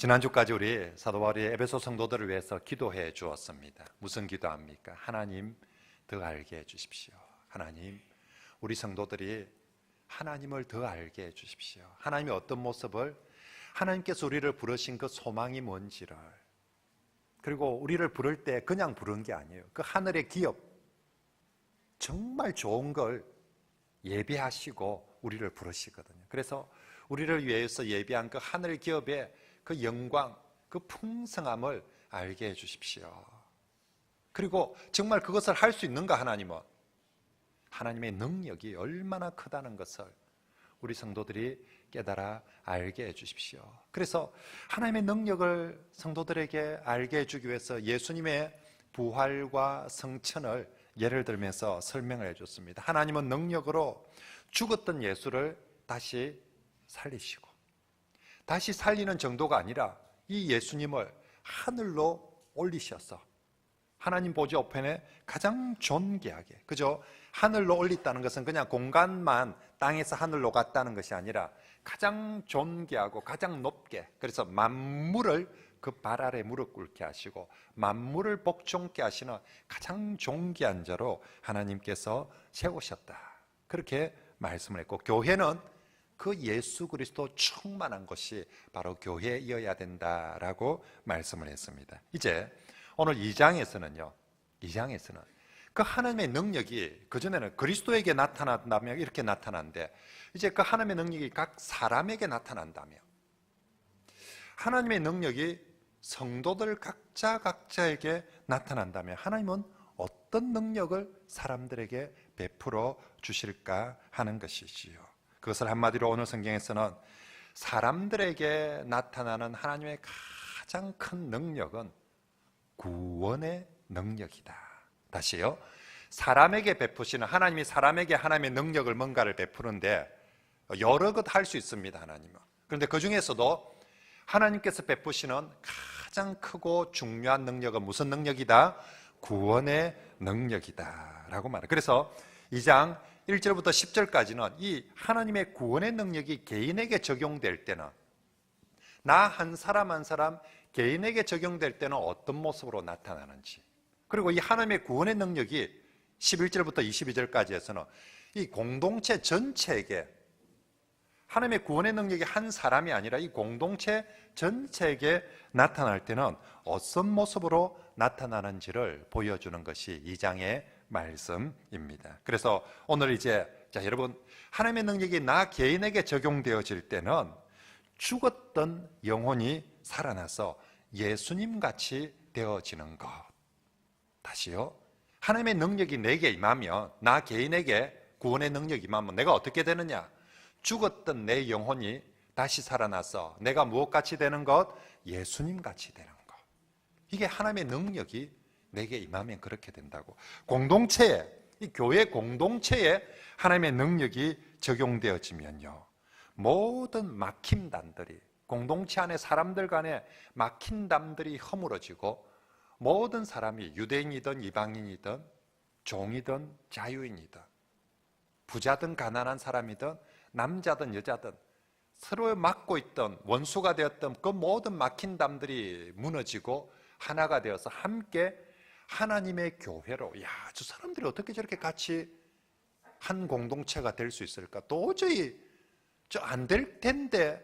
지난주까지 우리 사도 바울이 에베소 성도들을 위해서 기도해 주었습니다. 무슨 기도합니까? 하나님 더 알게 해 주십시오. 하나님, 우리 성도들이 하나님을 더 알게 해 주십시오. 하나님이 어떤 모습을, 하나님께서 우리를 부르신 그 소망이 뭔지를, 그리고 우리를 부를 때 그냥 부른 게 아니에요. 그 하늘의 기업, 정말 좋은 걸 예비하시고 우리를 부르시거든요. 그래서 우리를 위해서 예비한 그 하늘 기업의 그 영광, 그 풍성함을 알게 해 주십시오. 그리고 정말 그것을 할 수 있는가? 하나님은 하나님의 능력이 얼마나 크다는 것을 우리 성도들이 깨달아 알게 해 주십시오. 그래서 하나님의 능력을 성도들에게 알게 해주기 위해서 예수님의 부활과 성천을 예를 들면서 설명을 해줬습니다. 하나님은 능력으로 죽었던 예수를 다시 살리시고, 다시 살리는 정도가 아니라 이 예수님을 하늘로 올리셔서 하나님 보좌 우편에 가장 존귀하게, 그죠? 하늘로 올렸다는 것은 그냥 공간만 땅에서 하늘로 갔다는 것이 아니라 가장 존귀하고 가장 높게, 그래서 만물을 그 발 아래 무릎 꿇게 하시고 만물을 복종케 하시는 가장 존귀한 자로 하나님께서 세우셨다, 그렇게 말씀을 했고, 교회는 그 예수 그리스도 충만한 것이 바로 교회이어야 된다라고 말씀을 했습니다. 이제 오늘 2장에서는 그 하나님의 능력이, 그전에는 그리스도에게 나타난다며 이렇게 나타났는데, 이제 그 하나님의 능력이 각 사람에게 나타난다며, 하나님의 능력이 성도들 각자에게 나타난다면 하나님은 어떤 능력을 사람들에게 베풀어 주실까 하는 것이지요. 그것을 한마디로 오늘 성경에서는 사람들에게 나타나는 하나님의 가장 큰 능력은 구원의 능력이다. 다시요, 사람에게 베푸시는, 하나님이 사람에게 하나님의 능력을 뭔가를 베푸는데 여러 것 할 수 있습니다, 하나님은. 그런데 그 중에서도 하나님께서 베푸시는 가장 크고 중요한 능력은 무슨 능력이다? 구원의 능력이다 라고 말해요. 그래서 2장 1절부터 10절까지는 이 하나님의 구원의 능력이 개인에게 적용될 때는, 나 한 사람 한 사람 개인에게 적용될 때는 어떤 모습으로 나타나는지, 그리고 이 하나님의 구원의 능력이 11절부터 22절까지 해서는 이 공동체 전체에게, 하나님의 구원의 능력이 한 사람이 아니라 이 공동체 전체에게 나타날 때는 어떤 모습으로 나타나는지를 보여주는 것이 2장의 말씀입니다. 그래서 오늘 이제, 여러분, 하나님의 능력이 나 개인에게 적용되어질 때는 죽었던 영혼이 살아나서 예수님같이 되어지는 것. 다시요, 하나님의 능력이 내게 임하면, 나 개인에게 구원의 능력이 임하면 내가 어떻게 되느냐? 죽었던 내 영혼이 다시 살아나서 내가 무엇같이 되는 것? 예수님같이 되는 것. 이게 하나님의 능력이 내게 임하면 그렇게 된다고. 공동체에, 이 교회 공동체에 하나님의 능력이 적용되어지면요, 모든 막힘담들이, 공동체 안에 사람들 간에 막힘담들이 허물어지고, 모든 사람이 유대인이든 이방인이든 종이든 자유인이든 부자든 가난한 사람이든 남자든 여자든 서로 막고 있던, 원수가 되었던 그 모든 막힌 담들이 무너지고 하나가 되어서 함께 하나님의 교회로, 저 사람들이 어떻게 저렇게 같이 한 공동체가 될 수 있을까? 도저히 안 될 텐데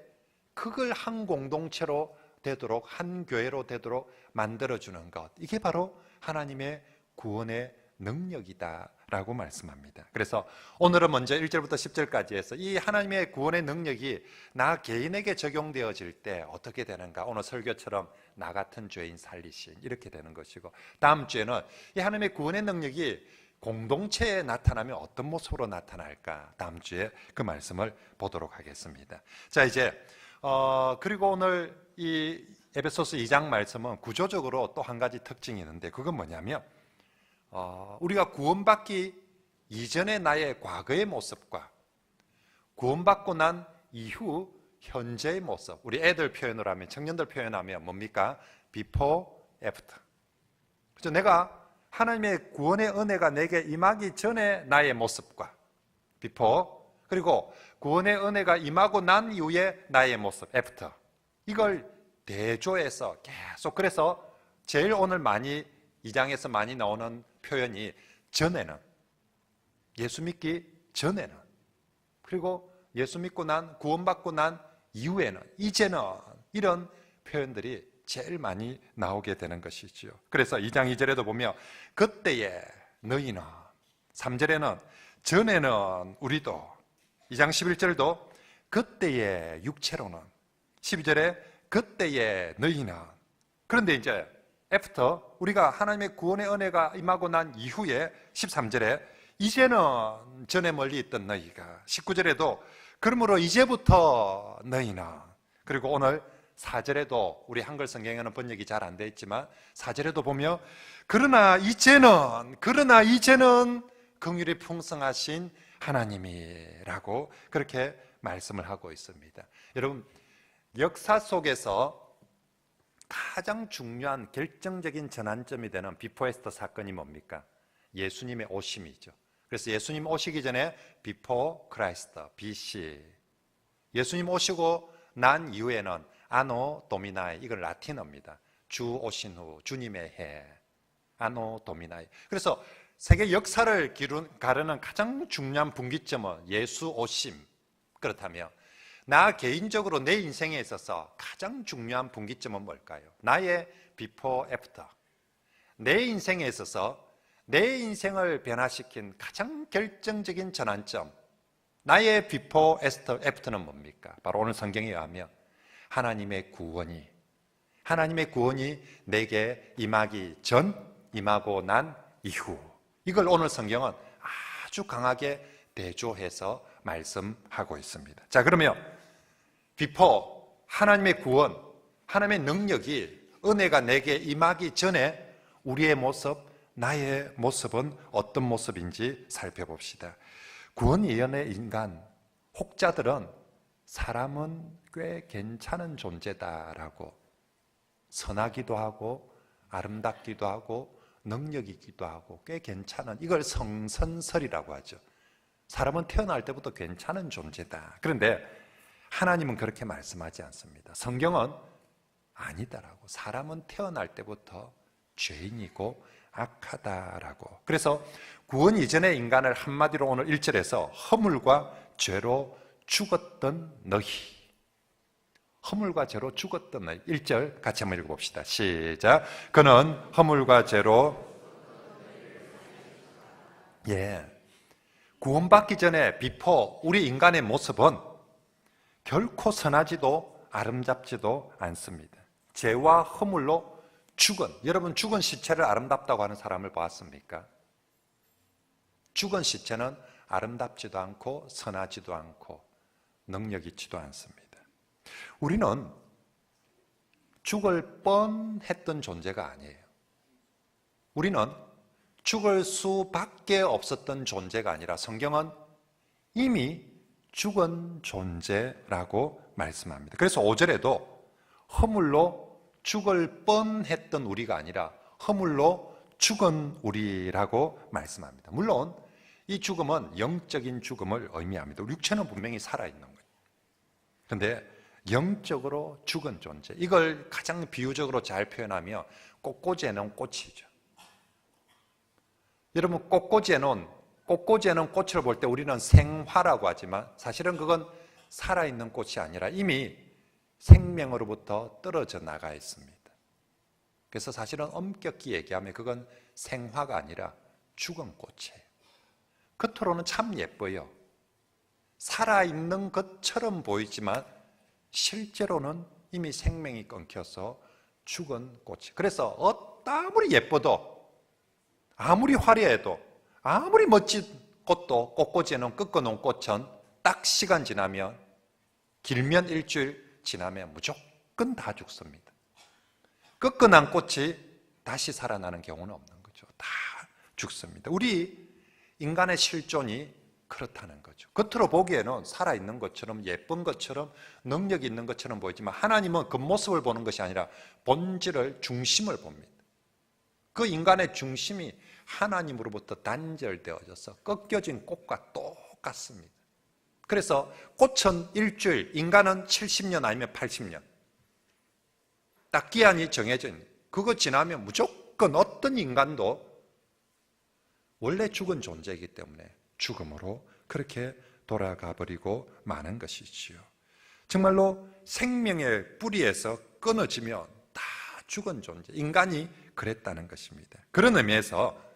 그걸 한 공동체로 되도록, 한 교회로 되도록 만들어주는 것, 이게 바로 하나님의 구원의 능력이다 라고 말씀합니다. 그래서 오늘은 먼저 1절부터 10절까지 해서 이 하나님의 구원의 능력이 나 개인에게 적용되어질 때 어떻게 되는가, 오늘 설교처럼 나 같은 죄인 살리신, 이렇게 되는 것이고, 다음 주에는 이 하나님의 구원의 능력이 공동체에 나타나면 어떤 모습으로 나타날까, 다음 주에 그 말씀을 보도록 하겠습니다. 자, 이제 그리고 오늘 이 에베소서 2장 말씀은 구조적으로 또 한 가지 특징이 있는데, 그건 뭐냐면 우리가 구원받기 이전의 나의 과거의 모습과 구원받고 난 이후 현재의 모습, 우리 애들 표현을 하면, 청년들 표현하면 뭡니까? before, after. 그래서 내가 하나님의 구원의 은혜가 내게 임하기 전에 나의 모습과 before, 그리고 구원의 은혜가 임하고 난 이후에 나의 모습, after, 이걸 대조해서 계속, 그래서 제일 오늘 많이 2장에서 많이 나오는 표현이 전에는, 예수 믿기 전에는, 그리고 예수 믿고 난, 구원받고 난 이후에는, 이제는, 이런 표현들이 제일 많이 나오게 되는 것이지요. 그래서 2장 2절에도 보면 그때에 너희는, 3절에는 전에는 우리도, 2장 11절도 그때에 육체로는, 12절에 그때에 너희는. 그런데 이제 애프터, 우리가 하나님의 구원의 은혜가 임하고 난 이후에 13절에 이제는 전에 멀리 있던 너희가, 19절에도 그러므로 이제부터 너희는, 그리고 오늘 4절에도, 우리 한글 성경에는 번역이 잘 안 되어 있지만 4절에도 보면 그러나 이제는 긍휼이 풍성하신 하나님이라고 그렇게 말씀을 하고 있습니다. 여러분, 역사 속에서 가장 중요한 결정적인 전환점이 되는 비포 에스터 사건이 뭡니까? 예수님의 오심이죠. 그래서 예수님 오시기 전에 비포 크라이스트, BC, 예수님 오시고 난 이후에는 아노 도미나이, 이건 라틴어입니다. 주 오신 후, 주님의 해, 아노 도미나이. 그래서 세계 역사를 가르는 가장 중요한 분기점은 예수 오심. 그렇다면 나 개인적으로 내 인생에 있어서 가장 중요한 분기점은 뭘까요? 나의 비포 애프터, 내 인생에 있어서 내 인생을 변화시킨 가장 결정적인 전환점, 나의 비포 애프터는 뭡니까? 바로 오늘 성경에 의하면 하나님의 구원이 내게 임하기 전, 임하고 난 이후, 이걸 오늘 성경은 아주 강하게 대조해서 말씀하고 있습니다. 자, 그러면 비포, 하나님의 구원, 하나님의 능력이, 은혜가 내게 임하기 전에 우리의 모습, 나의 모습은 어떤 모습인지 살펴봅시다. 구원 이전의 인간, 혹자들은 사람은 꽤 괜찮은 존재다라고, 선하기도 하고 아름답기도 하고 능력이기도 하고 꽤 괜찮은, 이걸 성선설이라고 하죠. 사람은 태어날 때부터 괜찮은 존재다. 그런데 하나님은 그렇게 말씀하지 않습니다. 성경은 아니다라고, 사람은 태어날 때부터 죄인이고 악하다라고. 그래서 구원 이전의 인간을 한마디로 오늘 1절에서 허물과 죄로 죽었던 너희, 허물과 죄로 죽었던 너희. 1절 같이 한번 읽어봅시다. 시작. 그는 허물과 죄로, 구원받기 전에 비포, 우리 인간의 모습은 결코 선하지도 아름답지도 않습니다. 죄와 허물로 죽은, 여러분 죽은 시체를 아름답다고 하는 사람을 보았습니까? 죽은 시체는 아름답지도 않고 선하지도 않고 능력 있지도 않습니다. 우리는 죽을 뻔했던 존재가 아니에요. 우리는 죽을 수밖에 없었던 존재가 아니라 성경은 이미 죽은 존재라고 말씀합니다. 그래서 5절에도 허물로 죽을 뻔했던 우리가 아니라 허물로 죽은 우리라고 말씀합니다. 물론 이 죽음은 영적인 죽음을 의미합니다. 우리 육체는 분명히 살아있는 거예요. 그런데 영적으로 죽은 존재, 이걸 가장 비유적으로 잘 표현하면 꽃꽂이에는 꽃이죠. 여러분, 꽃꽂이에는 꽃을 볼 때 우리는 생화라고 하지만 사실은 그건 살아있는 꽃이 아니라 이미 생명으로부터 떨어져 나가 있습니다. 그래서 사실은 엄격히 얘기하면 그건 생화가 아니라 죽은 꽃이에요. 겉으로는 참 예뻐요. 살아있는 것처럼 보이지만 실제로는 이미 생명이 끊겨서 죽은 꽃이. 그래서 아무리 예뻐도, 아무리 화려해도, 아무리 멋진 꽃도 꽃꽂이에는 꺾어놓은 꽃은 딱 시간 지나면, 길면 일주일 지나면 무조건 다 죽습니다. 꺾어난 꽃이 다시 살아나는 경우는 없는 거죠. 다 죽습니다. 우리 인간의 실존이 그렇다는 거죠. 겉으로 보기에는 살아있는 것처럼, 예쁜 것처럼, 능력이 있는 것처럼 보이지만 하나님은 겉모습을 보는 것이 아니라 본질을, 중심을 봅니다. 그 인간의 중심이 하나님으로부터 단절되어져서 꺾여진 꽃과 똑같습니다. 그래서 꽃은 일주일, 인간은 70년 아니면 80년. 딱 기한이 정해진, 그거 지나면 무조건 어떤 인간도 원래 죽은 존재이기 때문에 죽음으로 그렇게 돌아가 버리고 마는 것이지요. 정말로 생명의 뿌리에서 끊어지면 다 죽은 존재, 인간이 그랬다는 것입니다. 그런 의미에서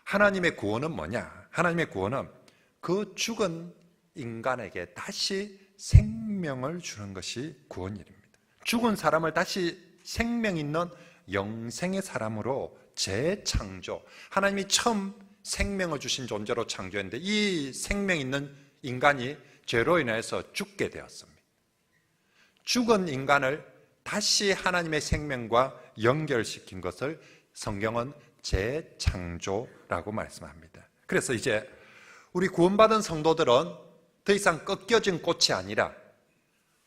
하나님의 구원은 뭐냐? 하나님의 구원은 그 죽은 인간에게 다시 생명을 주는 것이 구원일입니다. 죽은 사람을 다시 생명 있는 영생의 사람으로 재창조, 하나님이 처음 생명을 주신 존재로 창조했는데 이 생명 있는 인간이 죄로 인해서 죽게 되었습니다. 죽은 인간을 다시 하나님의 생명과 연결시킨 것을 성경은 재창조라고 말씀합니다. 그래서 이제 우리 구원받은 성도들은 더 이상 꺾여진 꽃이 아니라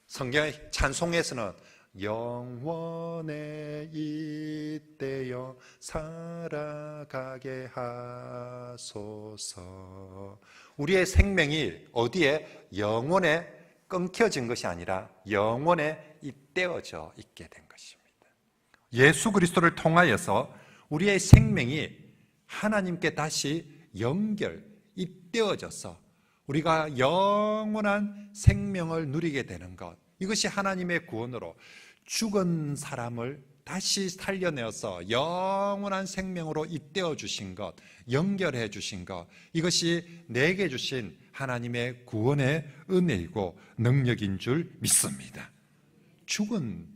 성경의 찬송에서는 영원에 잇대어 살아가게 하소서. 우리의 생명이 어디에? 영원에 끊겨진 것이 아니라 영원에 잇대어져 있게 된 것입니다. 예수 그리스도를 통하여서 우리의 생명이 하나님께 다시 잇대어져서 우리가 영원한 생명을 누리게 되는 것, 이것이 하나님의 구원으로 죽은 사람을 다시 살려내어서 영원한 생명으로 잇대어 주신 것, 연결해 주신 것, 이것이 내게 주신 하나님의 구원의 은혜이고 능력인 줄 믿습니다. 죽은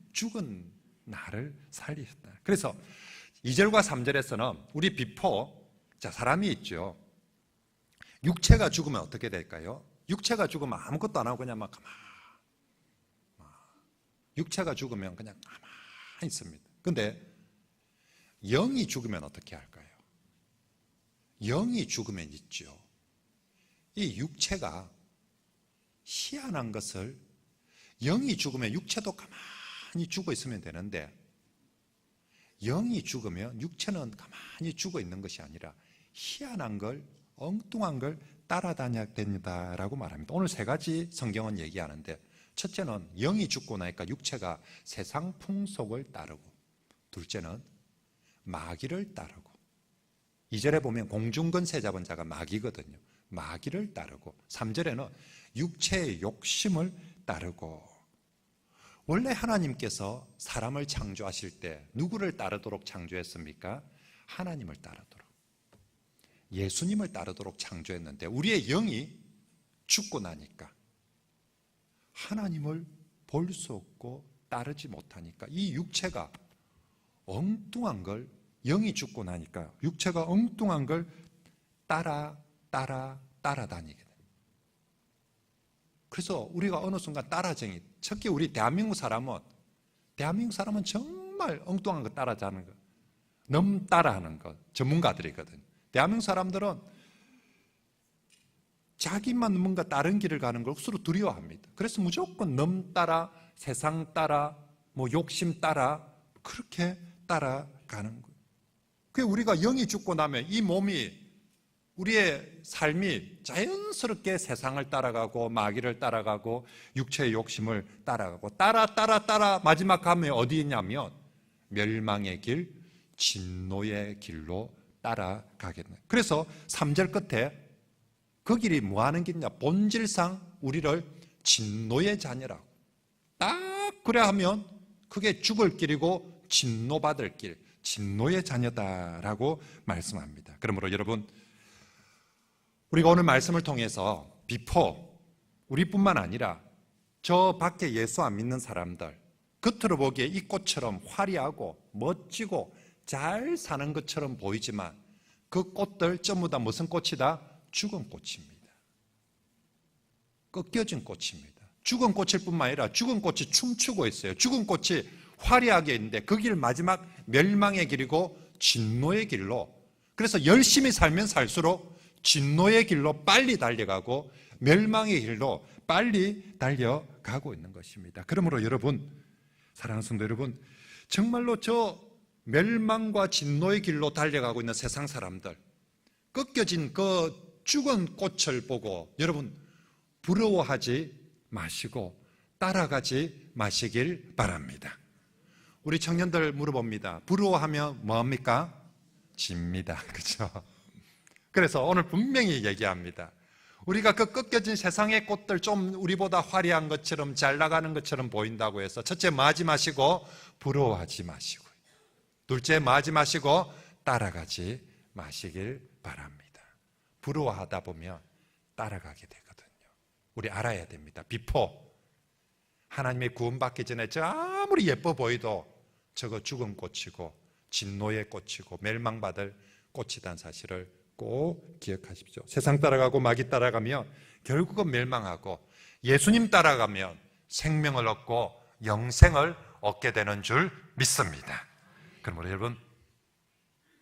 나를 살리셨다. 그래서 2절과 3절에서는 우리 비포, 사람이 있죠. 육체가 죽으면 어떻게 될까요? 육체가 죽으면 아무것도 안 하고 그냥 막 가만히, 육체가 죽으면 그냥 가만히 있습니다. 근데 영이 죽으면 어떻게 할까요? 영이 죽으면 있죠. 이 육체가 희한한 것을, 영이 죽으면 육체도 가만히 죽어 있으면 되는데 영이 죽으면 육체는 가만히 죽어 있는 것이 아니라 희한한 걸, 엉뚱한 걸 따라다녀야 된다라고 말합니다. 오늘 세 가지 성경은 얘기하는데, 첫째는 영이 죽고 나니까 육체가 세상 풍속을 따르고, 둘째는 마귀를 따르고, 2절에 보면 공중근세 잡은 자가 마귀거든요. 마귀를 따르고, 3절에는 육체의 욕심을 따르고. 원래 하나님께서 사람을 창조하실 때 누구를 따르도록 창조했습니까? 하나님을 따르도록, 예수님을 따르도록 창조했는데 우리의 영이 죽고 나니까 하나님을 볼 수 없고 따르지 못하니까 이 육체가 엉뚱한 걸, 영이 죽고 나니까 육체가 엉뚱한 걸 따라다니게 돼요. 그래서 우리가 어느 순간 따라쟁이, 특히 우리 대한민국 사람은 정말 엉뚱한 거 따라하는 거, 너무 따라하는 거 전문가들이거든요. 대한민국 사람들은 자기만 뭔가 다른 길을 가는 걸 스스로 두려워합니다. 그래서 무조건 남 따라, 세상 따라, 욕심 따라, 그렇게 따라가는 거예요. 그게 우리가 영이 죽고 나면 이 몸이, 우리의 삶이 자연스럽게 세상을 따라가고 마귀를 따라가고 육체의 욕심을 따라가고 따라 마지막 가면 어디 있냐면 멸망의 길, 진노의 길로 따라가겠네. 그래서 3절 끝에 그 길이 뭐 하는 길이냐? 본질상 우리를 진노의 자녀라고. 딱 그래 하면 그게 죽을 길이고 진노받을 길, 진노의 자녀다라고 말씀합니다. 그러므로 여러분, 우리가 오늘 말씀을 통해서 비포, 우리뿐만 아니라 저 밖에 예수 안 믿는 사람들, 겉으로 보기에 이 꽃처럼 화려하고 멋지고 잘 사는 것처럼 보이지만 그 꽃들 전부 다 무슨 꽃이다? 죽은 꽃입니다. 꺾여진 꽃입니다. 죽은 꽃일 뿐만 아니라 죽은 꽃이 춤추고 있어요. 죽은 꽃이 화려하게 있는데 그 길 마지막 멸망의 길이고 진노의 길로, 그래서 열심히 살면 살수록 진노의 길로 빨리 달려가고 멸망의 길로 빨리 달려가고 있는 것입니다. 그러므로 여러분, 사랑하는 성도 여러분, 정말로 저 멸망과 진노의 길로 달려가고 있는 세상 사람들, 꺾여진 그 죽은 꽃을 보고 여러분 부러워하지 마시고 따라가지 마시길 바랍니다. 우리 청년들 물어봅니다. 부러워하면 뭐합니까? 집니다. 그렇죠? 그래서 오늘 분명히 얘기합니다. 우리가 그 꺾여진 세상의 꽃들 좀 우리보다 화려한 것처럼 잘 나가는 것처럼 보인다고 해서 첫째 마지 마시고 부러워하지 마시고, 둘째 마지 마시고 따라가지 마시길 바랍니다. 부러워하다 보면 따라가게 되거든요. 우리 알아야 됩니다. 비포, 하나님의 구원받기 전에 저 아무리 예뻐 보여도 저거 죽은 꽃이고 진노의 꽃이고 멸망받을 꽃이란 사실을 꼭 기억하십시오. 세상 따라가고 마귀 따라가면 결국은 멸망하고, 예수님 따라가면 생명을 얻고 영생을 얻게 되는 줄 믿습니다. 그럼 우리 여러분,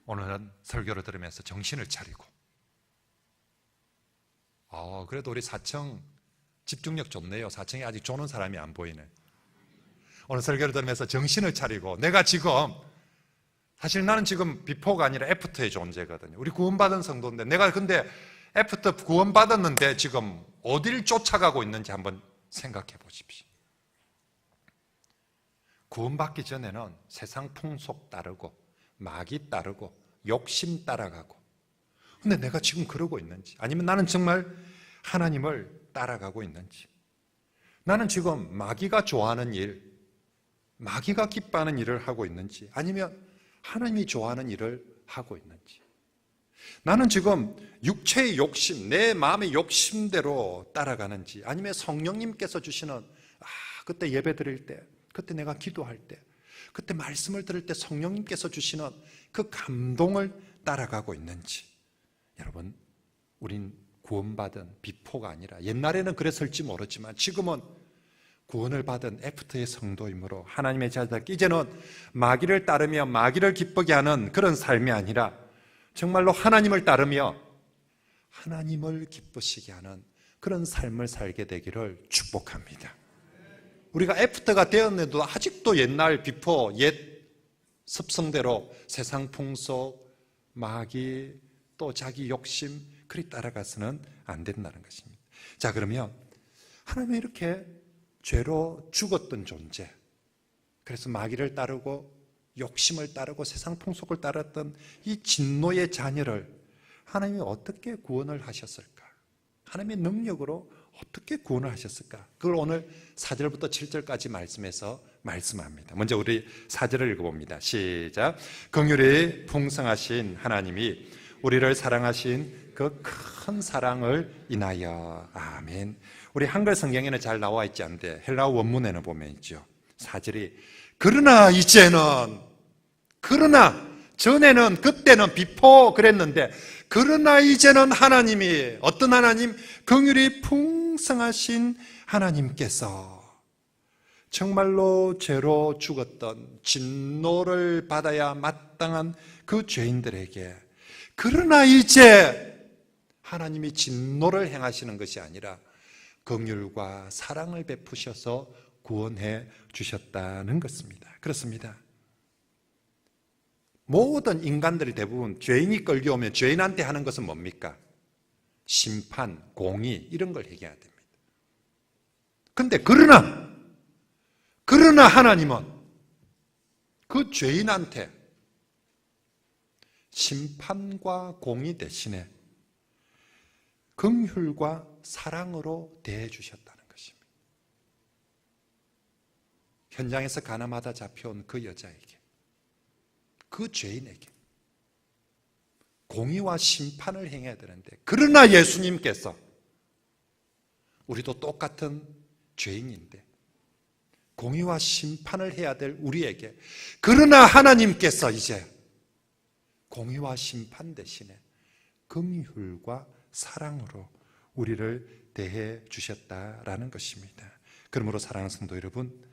오늘은 설교를 들으면서 정신을 차리고, 그래도 우리 사청 집중력 좋네요. 사청에 아직 조는 사람이 안 보이네. 오늘 설교를 들으면서 정신을 차리고, 내가 지금, 사실 나는 지금 비포가 아니라 애프터의 존재거든요. 우리 구원받은 성도인데, 내가 근데 애프터 구원받았는데 지금 어딜 쫓아가고 있는지 한번 생각해 보십시오. 구원받기 전에는 세상 풍속 따르고 마귀 따르고 욕심 따라가고, 근데 내가 지금 그러고 있는지, 아니면 나는 정말 하나님을 따라가고 있는지, 나는 지금 마귀가 좋아하는 일, 마귀가 기뻐하는 일을 하고 있는지, 아니면 하나님이 좋아하는 일을 하고 있는지, 나는 지금 육체의 욕심, 내 마음의 욕심대로 따라가는지, 아니면 성령님께서 주시는 그때 예배 드릴 때, 그때 내가 기도할 때, 그때 말씀을 들을 때 성령님께서 주시는 그 감동을 따라가고 있는지. 여러분, 우린 구원받은 비포가 아니라, 옛날에는 그랬을지 모르지만 지금은 구원을 받은 애프터의 성도이므로 하나님의 자녀답게 이제는 마귀를 따르며 마귀를 기쁘게 하는 그런 삶이 아니라 정말로 하나님을 따르며 하나님을 기쁘시게 하는 그런 삶을 살게 되기를 축복합니다. 우리가 애프터가 되었는데도 아직도 옛날 비포, 옛 습성대로 세상 풍속, 마귀, 또 자기 욕심 그리 따라가서는 안 된다는 것입니다. 자, 그러면 하나님은 이렇게 죄로 죽었던 존재, 그래서 마귀를 따르고 욕심을 따르고 세상 풍속을 따랐던 이 진노의 자녀를 하나님이 어떻게 구원을 하셨을까? 하나님의 능력으로 어떻게 구원을 하셨을까? 그걸 오늘 4절부터 7절까지 말씀해서 말씀합니다. 먼저 우리 4절을 읽어봅니다. 시작. 긍휼이 풍성하신 하나님이 우리를 사랑하신 그 큰 사랑을 인하여. 아멘. 우리 한글 성경에는 잘 나와 있지 않은데 헬라어 원문에는 보면 있죠. 4절이 그러나 이제는, 그러나 전에는, 그때는 비포 그랬는데, 그러나 이제는 하나님이, 어떤 하나님? 긍휼이 풍성하신 하나님께서 정말로 죄로 죽었던, 진노를 받아야 마땅한 그 죄인들에게, 그러나 이제 하나님이 진노를 행하시는 것이 아니라 긍휼과 사랑을 베푸셔서 구원해 주셨다는 것입니다. 그렇습니다. 모든 인간들이 대부분 죄인이 끌려오면 죄인한테 하는 것은 뭡니까? 심판, 공의, 이런 걸 얘기해야 됩니다. 그런데 그러나 하나님은 그 죄인한테 심판과 공의 대신에 긍휼과 사랑으로 대해 주셨다는 것입니다. 현장에서 가늠하다 잡혀온 그 여자에게, 그 죄인에게 공의와 심판을 행해야 되는데, 그러나 예수님께서, 우리도 똑같은 죄인인데 공의와 심판을 해야 될 우리에게, 그러나 하나님께서 이제 공의와 심판 대신에 긍휼과 사랑으로 우리를 대해 주셨다라는 것입니다. 그러므로 사랑하는 성도 여러분,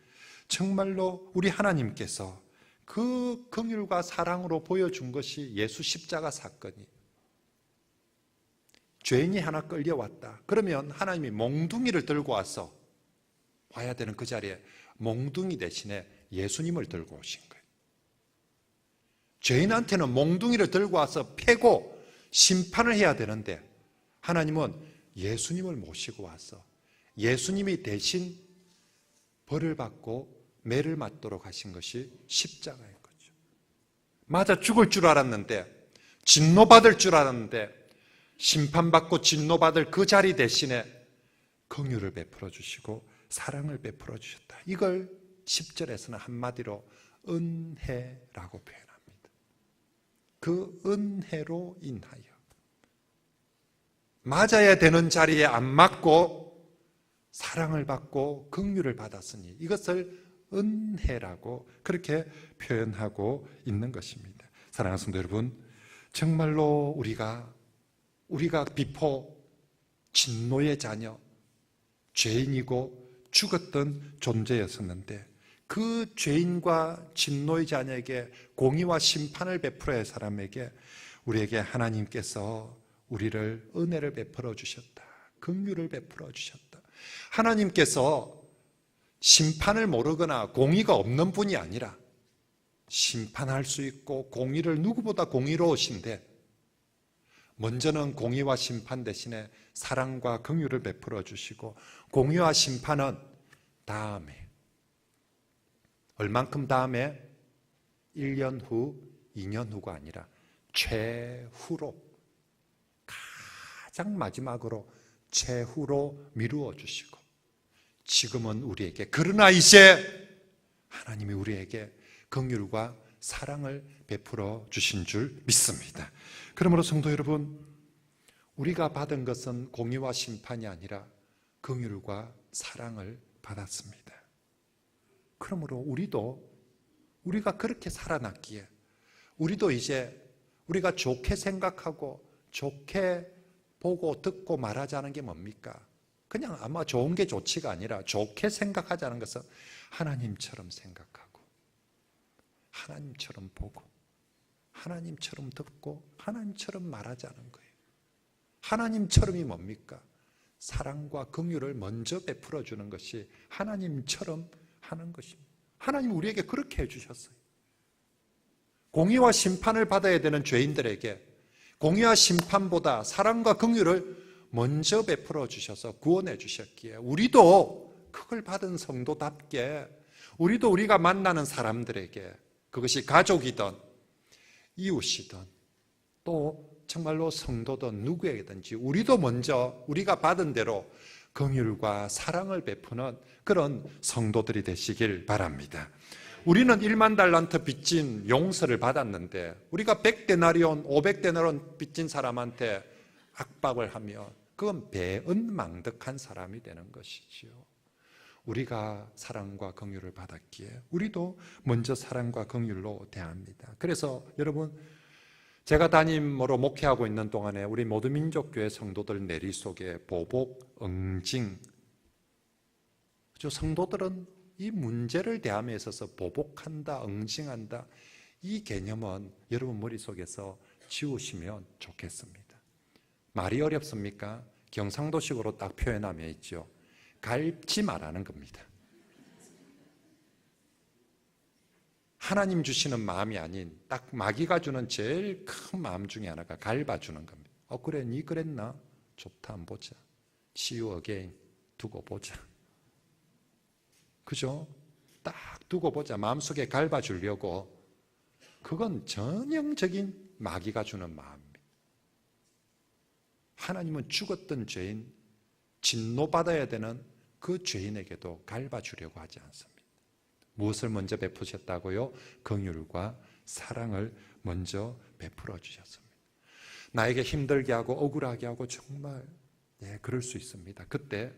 정말로 우리 하나님께서 그 긍휼과 사랑으로 보여준 것이 예수 십자가 사건이, 죄인이 하나 끌려왔다. 그러면 하나님이 몽둥이를 들고 와서 와야 되는 그 자리에 몽둥이 대신에 예수님을 들고 오신 거예요. 죄인한테는 몽둥이를 들고 와서 패고 심판을 해야 되는데, 하나님은 예수님을 모시고 와서 예수님이 대신 벌을 받고 매를 맞도록 하신 것이 십자가인 거죠. 맞아 죽을 줄 알았는데, 진노받을 줄 알았는데, 심판받고 진노받을 그 자리 대신에 긍휼을 베풀어 주시고 사랑을 베풀어 주셨다. 이걸 10절에서는 한마디로 은혜라고 표현합니다. 그 은혜로 인하여 맞아야 되는 자리에 안 맞고 사랑을 받고 긍휼을 받았으니 이것을 은혜라고 그렇게 표현하고 있는 것입니다. 사랑하는 성도 여러분, 정말로 우리가 비포 진노의 자녀, 죄인이고 죽었던 존재였었는데 그 죄인과 진노의 자녀에게 공의와 심판을 베풀어야 할 사람에게 우리에게 하나님께서 우리를 은혜를 베풀어 주셨다. 긍휼을 베풀어 주셨다. 하나님께서 심판을 모르거나 공의가 없는 분이 아니라 심판할 수 있고 공의를 누구보다 공의로우신데 먼저는 공의와 심판 대신에 사랑과 긍휼을 베풀어 주시고 공의와 심판은 다음에, 얼만큼 다음에? 1년 후, 2년 후가 아니라 최후로, 가장 마지막으로 최후로 미루어 주시고 지금은 우리에게, 그러나 이제 하나님이 우리에게 긍휼과 사랑을 베풀어 주신 줄 믿습니다. 그러므로 성도 여러분, 우리가 받은 것은 공의와 심판이 아니라 긍휼과 사랑을 받았습니다. 그러므로 우리가 그렇게 살아났기에 우리도 이제 우리가 좋게 생각하고 좋게 보고 듣고 말하자는 게 뭡니까? 그냥 아마 좋은 게 좋지가 아니라 좋게 생각하자는 것은 하나님처럼 생각하고 하나님처럼 보고 하나님처럼 듣고 하나님처럼 말하자는 거예요. 하나님처럼이 뭡니까? 사랑과 긍휼을 먼저 베풀어 주는 것이 하나님처럼 하는 것입니다. 하나님 우리에게 그렇게 해주셨어요. 공의와 심판을 받아야 되는 죄인들에게 공의와 심판보다 사랑과 긍휼을 먼저 베풀어 주셔서 구원해 주셨기에 우리도 그걸 받은 성도답게 우리도 우리가 만나는 사람들에게, 그것이 가족이든 이웃이든 또 정말로 성도든 누구에게든지 우리도 먼저 우리가 받은 대로 긍휼과 사랑을 베푸는 그런 성도들이 되시길 바랍니다. 우리는 1만 달란트 빚진 용서를 받았는데 우리가 100데나리온, 500데나리온 빚진 사람한테 압박을 하면 그건 배은망덕한 사람이 되는 것이지요. 우리가 사랑과 긍휼을 받았기에 우리도 먼저 사랑과 긍휼로 대합니다. 그래서 여러분, 제가 담임으로 목회하고 있는 동안에 우리 모두 민족교회 성도들 내리 속에 보복, 응징, 성도들은 이 문제를 대함에 있어서 보복한다, 응징한다, 이 개념은 여러분 머릿속에서 지우시면 좋겠습니다. 말이 어렵습니까? 경상도식으로 딱 표현하면 있죠. 갈지 말라는 겁니다. 하나님 주시는 마음이 아닌 딱 마귀가 주는 제일 큰 마음 중에 하나가 갈봐주는 겁니다. 그래, 니 그랬나? 좋다, 한번 보자. See you again. 두고 보자. 그죠? 딱 두고 보자. 마음속에 갈봐주려고. 그건 전형적인 마귀가 주는 마음입니다. 하나님은 죽었던 죄인, 진노받아야 되는 그 죄인에게도 갈봐주려고 하지 않습니다. 무엇을 먼저 베푸셨다고요? 긍휼과 사랑을 먼저 베풀어 주셨습니다. 나에게 힘들게 하고 억울하게 하고 정말 그럴 수 있습니다. 그때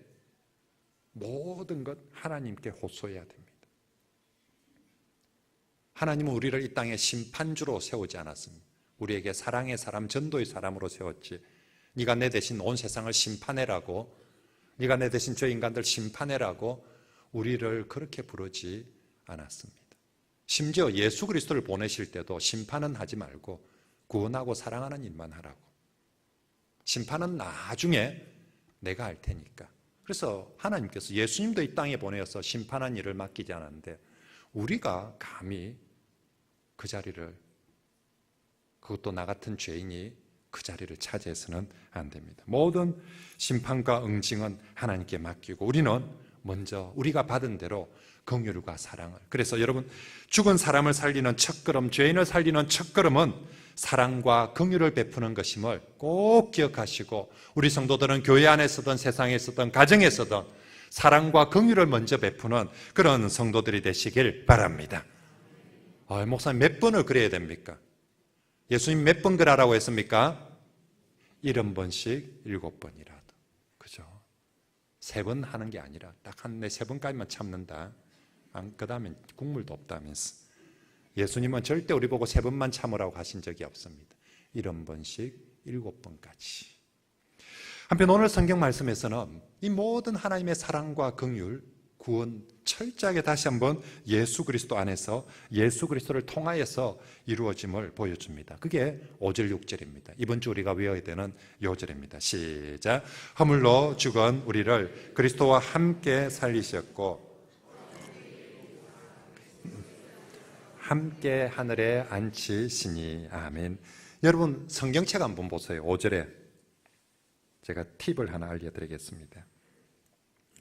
모든 것 하나님께 호소해야 됩니다. 하나님은 우리를 이 땅에 심판주로 세우지 않았습니다. 우리에게 사랑의 사람, 전도의 사람으로 세웠지, 네가 내 대신 온 세상을 심판해라고, 네가 내 대신 저 인간들 심판해라고 우리를 그렇게 부르지 않았습니다. 심지어 예수 그리스도를 보내실 때도 심판은 하지 말고 구원하고 사랑하는 일만 하라고. 심판은 나중에 내가 할 테니까. 그래서 하나님께서 예수님도 이 땅에 보내어서 심판한 일을 맡기지 않았는데 우리가 감히 그 자리를, 그것도 나 같은 죄인이 그 자리를 차지해서는 안 됩니다. 모든 심판과 응징은 하나님께 맡기고 우리는 먼저 우리가 받은 대로 긍휼과 사랑을. 그래서 여러분, 죽은 사람을 살리는 첫걸음, 죄인을 살리는 첫걸음은 사랑과 긍휼을 베푸는 것임을 꼭 기억하시고, 우리 성도들은 교회 안에서든 세상에서든 가정에서든 사랑과 긍휼을 먼저 베푸는 그런 성도들이 되시길 바랍니다. 목사님 몇 번을 그래야 됩니까? 예수님 몇 번 그러라고 했습니까? 70번씩 7번이라도. 그죠? 3번 하는 게 아니라 딱 한 3번까지만 참는다. 그 다음엔 국물도 없다면서. 예수님은 절대 우리 보고 3번만 참으라고 하신 적이 없습니다. 70번씩 7번까지. 한편 오늘 성경 말씀에서는 이 모든 하나님의 사랑과 긍휼, 구원 철저하게 다시 한번 예수 그리스도 안에서 예수 그리스도를 통하여서 이루어짐을 보여줍니다. 그게 5절 6절입니다. 이번 주 우리가 외워야 되는 요절입니다. 시작. 허물로 죽은 우리를 그리스도와 함께 살리셨고 함께 하늘에 앉히시니. 아멘. 여러분 성경책 한번 보세요. 5절에 제가 팁을 하나 알려드리겠습니다.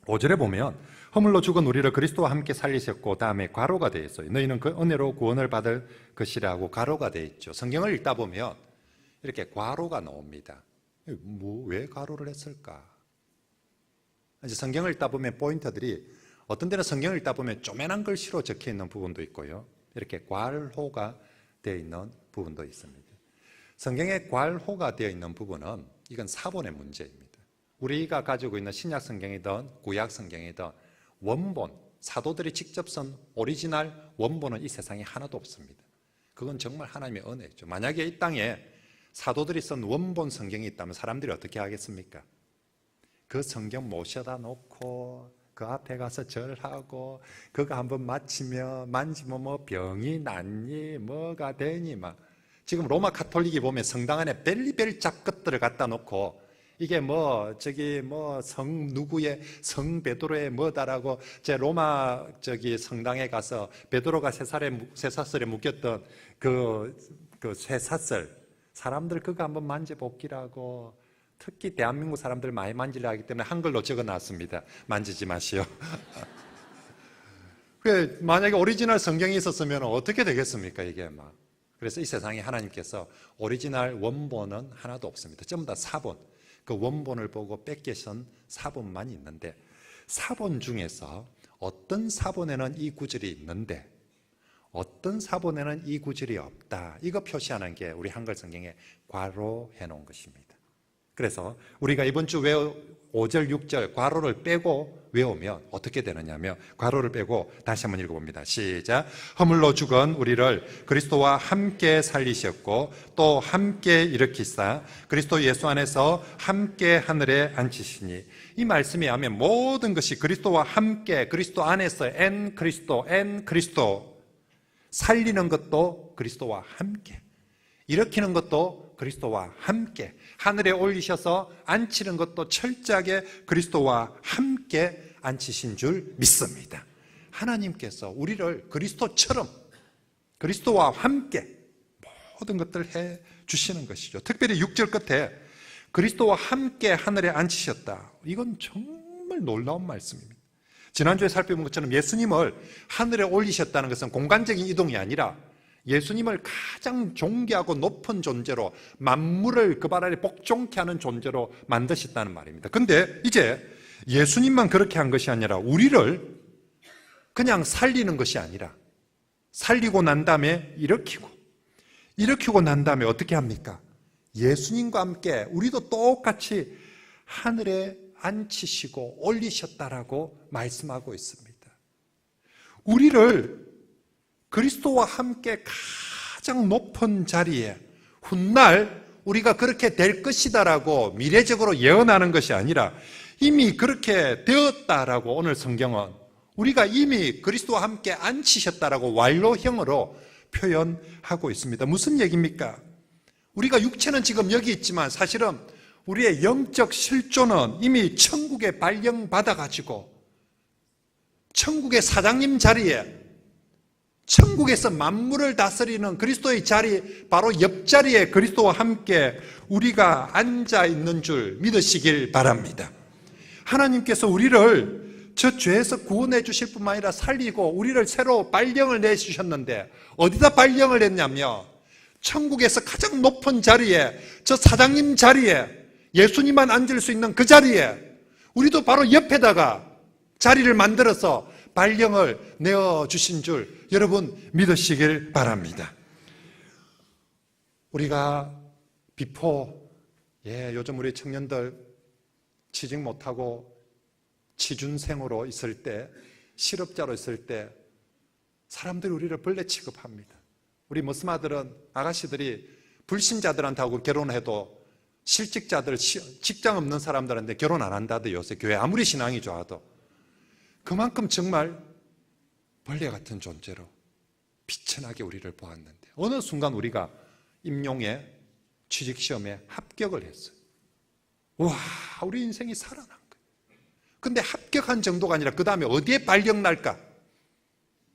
5절에 보면 허물로 죽은 우리를 그리스도와 함께 살리셨고, 다음에 괄호가 되어 있어요. 너희는 그 은혜로 구원을 받을 것이라고 괄호가 되어 있죠. 성경을 읽다 보면 이렇게 괄호가 나옵니다. 왜 괄호를 했을까? 이제 성경을 읽다 보면 포인트들이, 어떤 때는 성경을 읽다 보면 쪼매난 글씨로 적혀 있는 부분도 있고요, 이렇게 괄호가 되어 있는 부분도 있습니다. 성경에 괄호가 되어 있는 부분은 이건 사본의 문제입니다. 우리가 가지고 있는 신약 성경이든 구약 성경이든 원본, 사도들이 직접 쓴 오리지널 원본은 이 세상에 하나도 없습니다. 그건 정말 하나님의 은혜죠. 만약에 이 땅에 사도들이 쓴 원본 성경이 있다면 사람들이 어떻게 하겠습니까? 그 성경 모셔다 놓고 그 앞에 가서 절하고 그거 한번 만지면 뭐 병이 낫니 뭐가 되니 막. 지금 로마 카톨릭이 보면 성당 안에 벨리벨 잡것들을 갖다 놓고 이게 성 누구의 성 베드로의 뭐다라고, 제 로마 성당에 가서 베드로가 쇠사슬에 묶였던 그 쇠사슬, 사람들 그거 한번 만져보기라고, 특히 대한민국 사람들 많이 만지려 하기 때문에 한글로 적어놨습니다. 만지지 마시오. 만약에 오리지널 성경이 있었으면 어떻게 되겠습니까, 이게 막. 그래서 이 세상에 하나님께서 오리지널 원본은 하나도 없습니다. 전부 다 사본. 그 원본을 보고 뺏기신 사본만 있는데, 사본 중에서 어떤 사본에는 이 구절이 있는데 어떤 사본에는 이 구절이 없다, 이거 표시하는 게 우리 한글 성경에 괄호해 놓은 것입니다. 그래서 우리가 이번 주 5절 6절 괄호를 빼고 외우면 어떻게 되느냐면, 괄호를 빼고 다시 한번 읽어봅니다. 시작. 허물로 죽은 우리를 그리스도와 함께 살리셨고 또 함께 일으키사 그리스도 예수 안에서 함께 하늘에 앉히시니. 이 말씀에 하면 모든 것이 그리스도와 함께, 그리스도 안에서 엔 그리스도, 살리는 것도 그리스도와 함께, 일으키는 것도 그리스도와 함께, 하늘에 올리셔서 앉히는 것도 철저하게 그리스도와 함께 앉히신 줄 믿습니다. 하나님께서 우리를 그리스도처럼, 그리스도와 함께 모든 것들을 해 주시는 것이죠. 특별히 6절 끝에 그리스도와 함께 하늘에 앉히셨다. 이건 정말 놀라운 말씀입니다. 지난주에 살펴본 것처럼 예수님을 하늘에 올리셨다는 것은 공간적인 이동이 아니라 예수님을 가장 존귀하고 높은 존재로, 만물을 그 발 아래 복종케 하는 존재로 만드셨다는 말입니다. 근데 이제 예수님만 그렇게 한 것이 아니라 우리를 그냥 살리는 것이 아니라 살리고 난 다음에 일으키고 난 다음에 어떻게 합니까? 예수님과 함께 우리도 똑같이 하늘에 앉히시고 올리셨다라고 말씀하고 있습니다. 우리를 그리스도와 함께 가장 높은 자리에, 훗날 우리가 그렇게 될 것이다라고 미래적으로 예언하는 것이 아니라 이미 그렇게 되었다라고 오늘 성경은 우리가 이미 그리스도와 함께 앉히셨다라고 완료형으로 표현하고 있습니다. 무슨 얘기입니까? 우리가 육체는 지금 여기 있지만 사실은 우리의 영적 실존은 이미 천국에 발령받아가지고 천국의 사장님 자리에, 천국에서 만물을 다스리는 그리스도의 자리, 바로 옆자리에 그리스도와 함께 우리가 앉아 있는 줄 믿으시길 바랍니다. 하나님께서 우리를 저 죄에서 구원해 주실 뿐만 아니라 살리고 우리를 새로 발령을 내주셨는데 어디다 발령을 했냐면 천국에서 가장 높은 자리에, 저 사장님 자리에, 예수님만 앉을 수 있는 그 자리에 우리도 바로 옆에다가 자리를 만들어서 발령을 내어주신 줄 여러분 믿으시길 바랍니다. 우리가 비포, 요즘 우리 청년들 취직 못하고 취준생으로 있을 때, 실업자로 있을 때 사람들이 우리를 벌레 취급합니다. 우리 머스마들은, 아가씨들이 불신자들한테하고 결혼해도 실직자들, 직장 없는 사람들한테 결혼 안 한다도 요새 교회 아무리 신앙이 좋아도 그만큼 정말 벌레 같은 존재로 비천하게 우리를 보았는데 어느 순간 우리가 임용에 취직시험에 합격을 했어요. 와, 우리 인생이 살아난 거예요. 근데 합격한 정도가 아니라 그 다음에 어디에 발령 날까?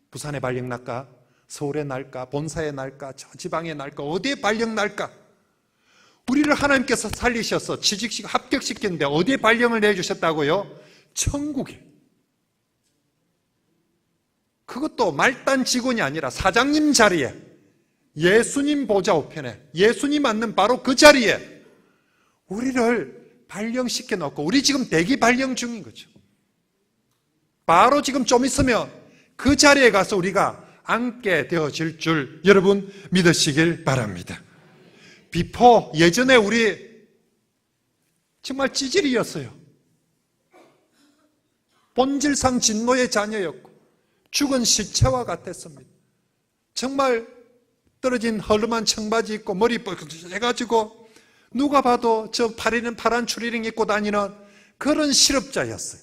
부산에 발령 날까? 서울에 날까? 본사에 날까? 저 지방에 날까? 어디에 발령 날까? 우리를 하나님께서 살리셔서 합격시켰는데 어디에 발령을 내주셨다고요? 천국에. 그것도 말단 직원이 아니라 사장님 자리에, 예수님 보좌 우편에, 예수님 앉는 바로 그 자리에 우리를 발령시켜 놓고 우리 지금 대기 발령 중인 거죠. 바로 지금 좀 있으면 그 자리에 가서 우리가 앉게 되어질 줄 여러분 믿으시길 바랍니다. 비포, 예전에 우리 정말 찌질이었어요. 본질상 진노의 자녀였고 죽은 시체와 같았습니다. 정말 떨어진 헐름한 청바지 입고 머리 뻘끗해가지고 누가 봐도 저 파리는 파란 추리닝 입고 다니는 그런 실업자였어요.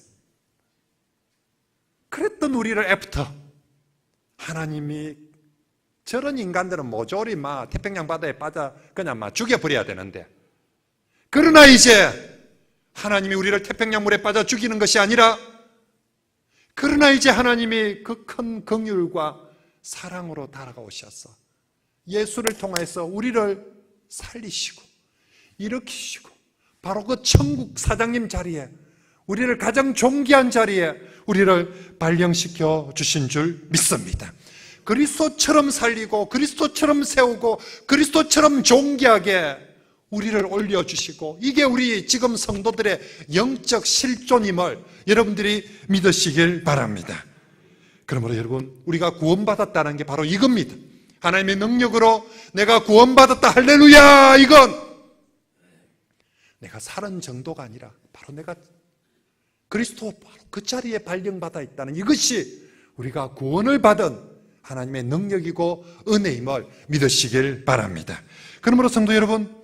그랬던 우리를 애프터 하나님이 저런 인간들은 모조리 태평양 바다에 빠져 그냥 죽여버려야 되는데, 그러나 이제 하나님이 우리를 태평양 물에 빠져 죽이는 것이 아니라, 그러나 이제 하나님이 그 큰 긍휼과 사랑으로 다가오셔서 예수를 통해서 우리를 살리시고 일으키시고 바로 그 천국 사장님 자리에, 우리를 가장 존귀한 자리에 우리를 발령시켜 주신 줄 믿습니다. 그리스도처럼 살리고 그리스도처럼 세우고 그리스도처럼 존귀하게 우리를 올려주시고, 이게 우리 지금 성도들의 영적 실존임을 여러분들이 믿으시길 바랍니다. 그러므로 여러분, 우리가 구원받았다는 게 바로 이겁니다. 하나님의 능력으로 내가 구원받았다, 할렐루야. 이건 내가 사는 정도가 아니라 바로 내가 그리스도 바로 그 자리에 발령받아 있다는 이것이 우리가 구원을 받은 하나님의 능력이고 은혜임을 믿으시길 바랍니다. 그러므로 성도 여러분,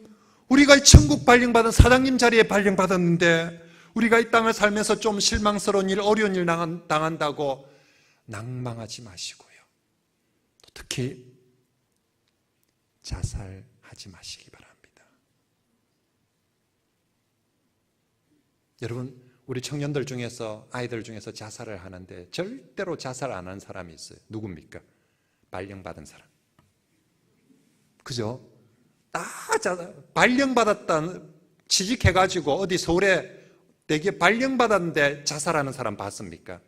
우리가 천국 발령받은 사장님 자리에 발령받았는데 우리가 이 땅을 살면서 좀 실망스러운 일, 어려운 일 당한다고 낭망하지 마시고요. 또 특히 자살하지 마시기 바랍니다. 여러분, 우리 청년들 중에서, 아이들 중에서 자살을 하는데 절대로 자살 안 하는 사람이 있어요. 누굽니까? 발령받은 사람. 그죠? 발령받았다, 취직해가지고 어디 서울에 되게 발령받았는데 자살하는 사람 봤습니까?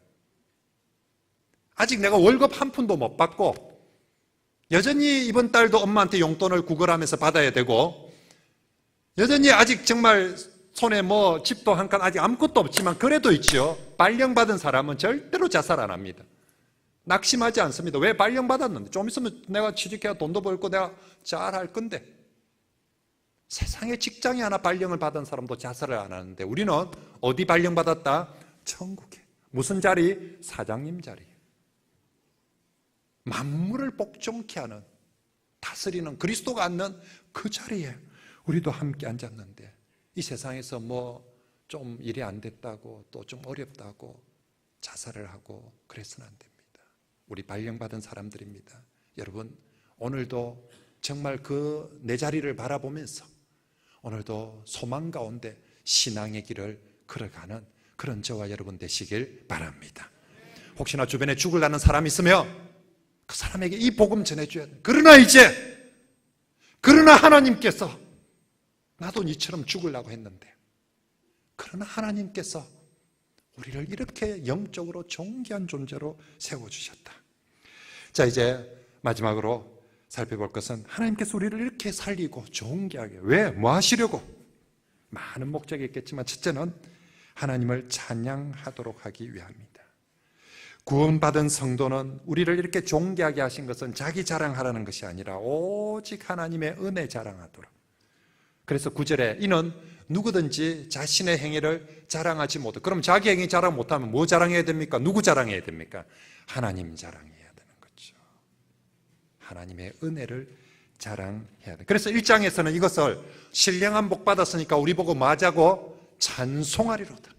아직 내가 월급 한 푼도 못 받고 여전히 이번 달도 엄마한테 용돈을 구걸하면서 받아야 되고, 여전히 아직 정말 손에 집도 한 칸 아직 아무것도 없지만 그래도 있죠. 발령받은 사람은 절대로 자살 안 합니다. 낙심하지 않습니다. 왜? 발령받았는데 좀 있으면 내가 취직해야 돈도 벌고 내가 잘할 건데. 세상에 직장에 하나 발령을 받은 사람도 자살을 안 하는데 우리는 어디 발령받았다? 천국에. 무슨 자리? 사장님 자리. 만물을 복종케 하는, 다스리는 그리스도가 앉는 그 자리에 우리도 함께 앉았는데, 이 세상에서 좀 일이 안 됐다고 또 좀 어렵다고 자살을 하고 그래서는 안 됩니다. 우리 발령받은 사람들입니다. 여러분, 오늘도 정말 그 내 자리를 바라보면서 오늘도 소망 가운데 신앙의 길을 걸어가는 그런 저와 여러분 되시길 바랍니다. 혹시나 주변에 죽으려는 사람이 있으면 그 사람에게 이 복음 전해줘야 돼. 그러나 하나님께서, 나도 니처럼 죽으려고 했는데, 그러나 하나님께서 우리를 이렇게 영적으로 존귀한 존재로 세워주셨다. 자, 이제 마지막으로 살펴볼 것은 하나님께서 우리를 이렇게 살리고 존귀하게, 왜? 뭐 하시려고? 많은 목적이 있겠지만 첫째는 하나님을 찬양하도록 하기 위함입니다. 구원받은 성도는 우리를 이렇게 존귀하게 하신 것은 자기 자랑하라는 것이 아니라 오직 하나님의 은혜 자랑하도록. 그래서 9절에 이는 누구든지 자신의 행위를 자랑하지 못해. 그럼 자기 행위 자랑 못하면 뭐 자랑해야 됩니까? 누구 자랑해야 됩니까? 하나님 자랑해야 되는 거죠. 하나님의 은혜를 자랑해야 돼. 그래서 1장에서는 이것을 신령한 복 받았으니까 우리 보고 맞자고 찬송하리로다.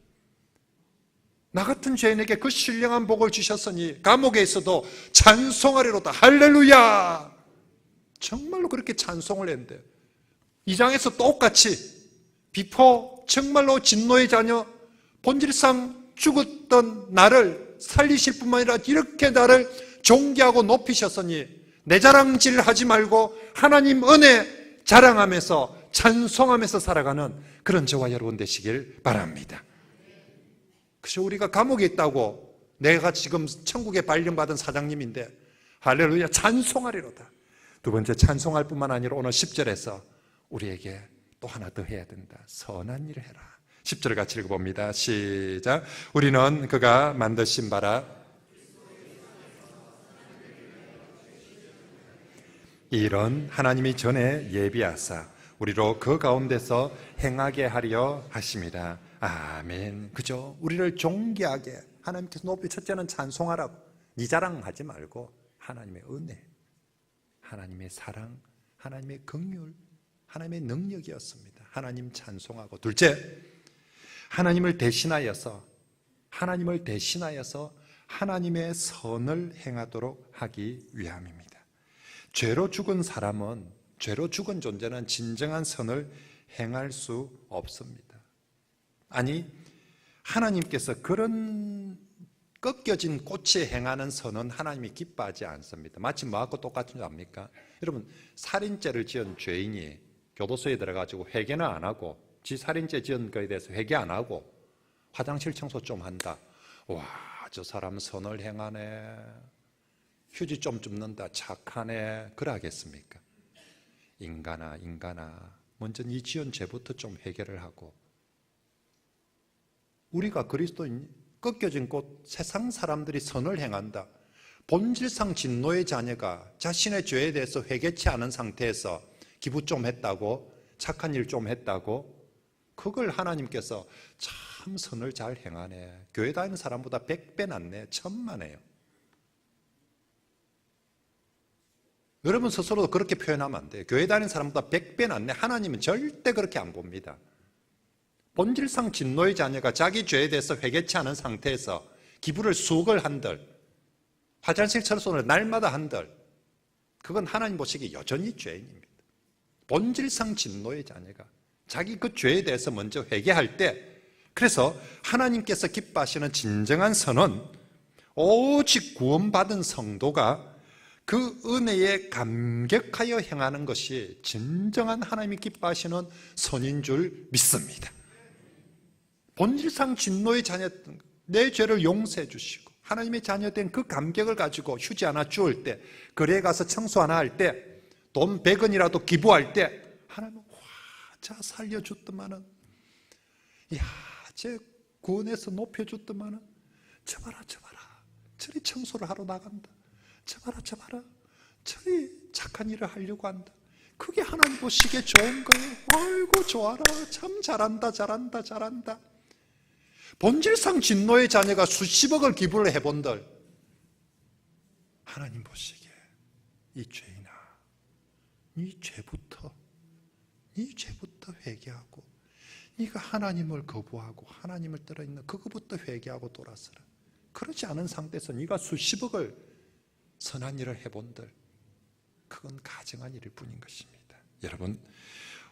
나 같은 죄인에게 그 신령한 복을 주셨으니 감옥에 있어도 찬송하리로다. 할렐루야. 정말로 그렇게 찬송을 했는데 2장에서 똑같이 비포 정말로 진노의 자녀, 본질상 죽었던 나를 살리실 뿐만 아니라 이렇게 나를 존귀하고 높이셨으니 내 자랑질 하지 말고 하나님 은혜 자랑하면서 찬송하면서 살아가는 그런 저와 여러분 되시길 바랍니다. 그래서 우리가 감옥에 있다고, 내가 지금 천국에 발령받은 사장님인데 할렐루야 찬송하리로다. 두 번째, 찬송할 뿐만 아니라 오늘 10절에서 우리에게 또 하나 더 해야 된다. 선한 일을 해라. 10절 같이 읽어봅니다. 시작. 우리는 그가 만드신 바라 이런 하나님이 전에 예비하사 우리로 그 가운데서 행하게 하려 하심이라. 아멘. 그죠? 우리를 존귀하게 하나님께서 높이, 첫째는 찬송하라고. 네 자랑하지 말고 하나님의 은혜, 하나님의 사랑, 하나님의 긍휼, 하나님의 능력이었습니다. 하나님 찬송하고. 둘째, 하나님을 대신하여서 하나님의 선을 행하도록 하기 위함입니다. 죄로 죽은 사람은, 죄로 죽은 존재는 진정한 선을 행할 수 없습니다. 아니, 하나님께서 그런 꺾여진 꽃에 행하는 선은 하나님이 기뻐하지 않습니다. 마치 뭐하고 똑같은 줄 압니까? 여러분, 살인죄를 지은 죄인이 교도소에 들어가지고 회개는 안 하고, 지 살인죄 지은 거에 대해서 회개 안 하고 화장실 청소 좀 한다. 와, 저 사람 선을 행하네, 휴지 좀 줍는다, 착하네, 그래 하겠습니까? 인간아, 먼저 네 지은 죄부터 좀 해결을 하고. 우리가 그리스도인, 꺾여진 꽃, 세상 사람들이 선을 행한다. 본질상 진노의 자녀가 자신의 죄에 대해서 회개치 않은 상태에서 기부 좀 했다고, 착한 일 좀 했다고, 그걸 하나님께서 참 선을 잘 행하네, 교회 다니는 사람보다 100배 낫네, 천만에요. 여러분 스스로도 그렇게 표현하면 안 돼요. 교회 다니는 사람보다 100배 낫네. 하나님은 절대 그렇게 안 봅니다. 본질상 진노의 자녀가 자기 죄에 대해서 회개치 않은 상태에서 기부를 수억을 한들, 화장실 청소를 날마다 한들, 그건 하나님 보시기에 여전히 죄인입니다. 본질상 진노의 자녀가 자기 그 죄에 대해서 먼저 회개할 때, 그래서 하나님께서 기뻐하시는 진정한 선은 오직 구원받은 성도가 그 은혜에 감격하여 행하는 것이 진정한 하나님이 기뻐하시는 선인 줄 믿습니다. 본질상 진노의 자녀였던, 내 죄를 용서해 주시고 하나님의 자녀된 그 감격을 가지고 휴지 하나 주울 때, 거리에 가서 청소 하나 할 때, 돈 100원이라도 기부할 때 하나님은 와, 자 살려줬더만은, 이야, 쟤 구원해서 높여줬더만은, 저 봐라 저리 청소를 하러 나간다, 저 봐라 저리 착한 일을 하려고 한다. 그게 하나님 보시기에 좋은 거예요. 아이고 좋아라, 참 잘한다. 본질상 진노의 자녀가 수십억을 기부를 해본들, 하나님 보시기에 이 죄인아, 네 죄부터 회개하고, 네가 하나님을 거부하고 하나님을 떠나 있는 그거부터 회개하고 돌아서라. 그렇지 않은 상태에서 네가 수십억을 선한 일을 해본들, 그건 가증한 일일 뿐인 것입니다. 여러분,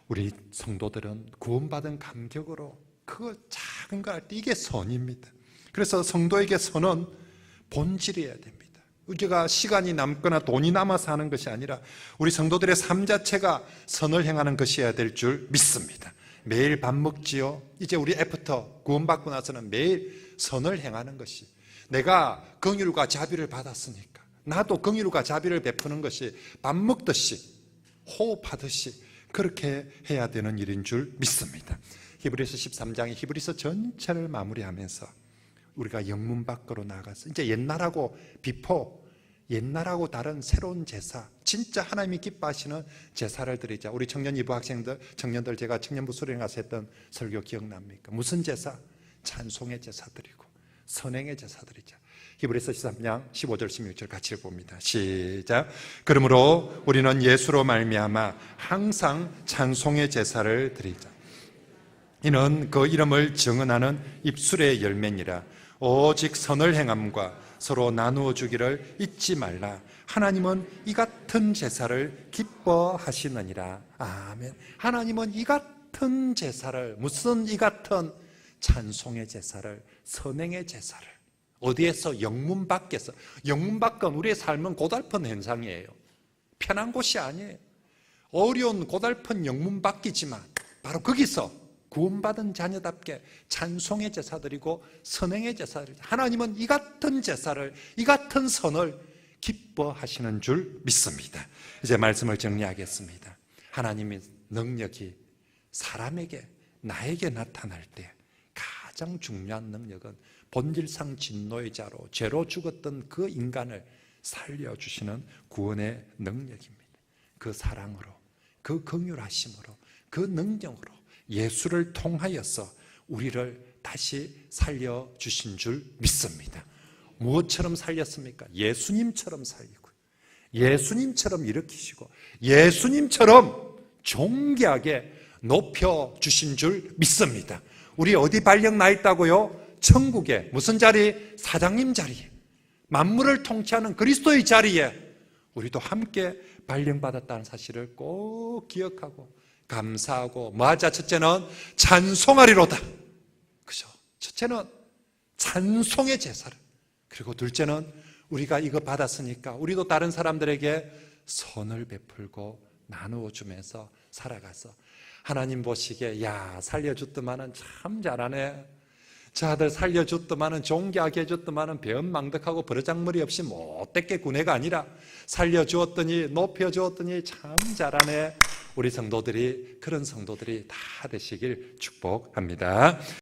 우리 성도들은 구원받은 감격으로 그거 작은 걸 할 때 이게 선입니다. 그래서 성도에게 선은 본질이어야 됩니다. 우리가 시간이 남거나 돈이 남아서 하는 것이 아니라 우리 성도들의 삶 자체가 선을 행하는 것이어야 될 줄 믿습니다. 매일 밥 먹지요. 이제 우리 애프터 구원받고 나서는 매일 선을 행하는 것이, 내가 긍휼과 자비를 받았으니까 나도 긍휼과 자비를 베푸는 것이 밥 먹듯이 호흡하듯이 그렇게 해야 되는 일인 줄 믿습니다. 히브리서 13장이 히브리서 전체를 마무리하면서 우리가 영문 밖으로 나가서 이제 옛날하고 비포, 옛날하고 다른 새로운 제사, 진짜 하나님이 기뻐하시는 제사를 드리자. 우리 청년 이부 학생들, 청년들 제가 청년부 수련회 가서 했던 설교 기억납니까? 무슨 제사? 찬송의 제사 드리고 선행의 제사 드리자. 히브리서 13장 15절 16절 같이 봅니다. 시작. 그러므로 우리는 예수로 말미암아 항상 찬송의 제사를 드리자. 이는 그 이름을 증언하는 입술의 열매니라. 오직 선을 행함과 서로 나누어 주기를 잊지 말라. 하나님은 이 같은 제사를 기뻐하시느니라. 아멘. 하나님은 이 같은 제사를, 무슨 이 같은 찬송의 제사를, 선행의 제사를, 어디에서? 영문 밖에서. 영문 밖은 우리의 삶은 고달픈 현상이에요. 편한 곳이 아니에요. 어려운 고달픈 영문 밖이지만 바로 거기서 구원받은 자녀답게 찬송의 제사 드리고 선행의 제사 드리고, 하나님은 이 같은 제사를, 이 같은 선을 기뻐하시는 줄 믿습니다. 이제 말씀을 정리하겠습니다. 하나님의 능력이 사람에게, 나에게 나타날 때 가장 중요한 능력은 본질상 진노의 자로 죄로 죽었던 그 인간을 살려주시는 구원의 능력입니다. 그 사랑으로, 그 긍휼하심으로, 그 능력으로 예수를 통하여서 우리를 다시 살려주신 줄 믿습니다. 무엇처럼 살렸습니까? 예수님처럼 살리고, 예수님처럼 일으키시고, 예수님처럼 존귀하게 높여주신 줄 믿습니다. 우리 어디 발령 나 있다고요? 천국에. 무슨 자리? 사장님 자리에, 만물을 통치하는 그리스도의 자리에 우리도 함께 발령받았다는 사실을 꼭 기억하고 감사하고, 뭐하자? 첫째는 찬송하리로다. 그죠? 첫째는 찬송의 제사를, 그리고 둘째는 우리가 이거 받았으니까 우리도 다른 사람들에게 선을 베풀고 나누어 주면서 살아가서 하나님 보시기에, 야, 살려줬더만은 참 잘하네, 저 아들 살려줬더만은, 존귀하게 해줬더만은 배은망덕하고 버르장머리 없이 못되게 구내가 아니라 살려주었더니, 높여주었더니 참 잘하네. 우리 성도들이, 그런 성도들이 다 되시길 축복합니다.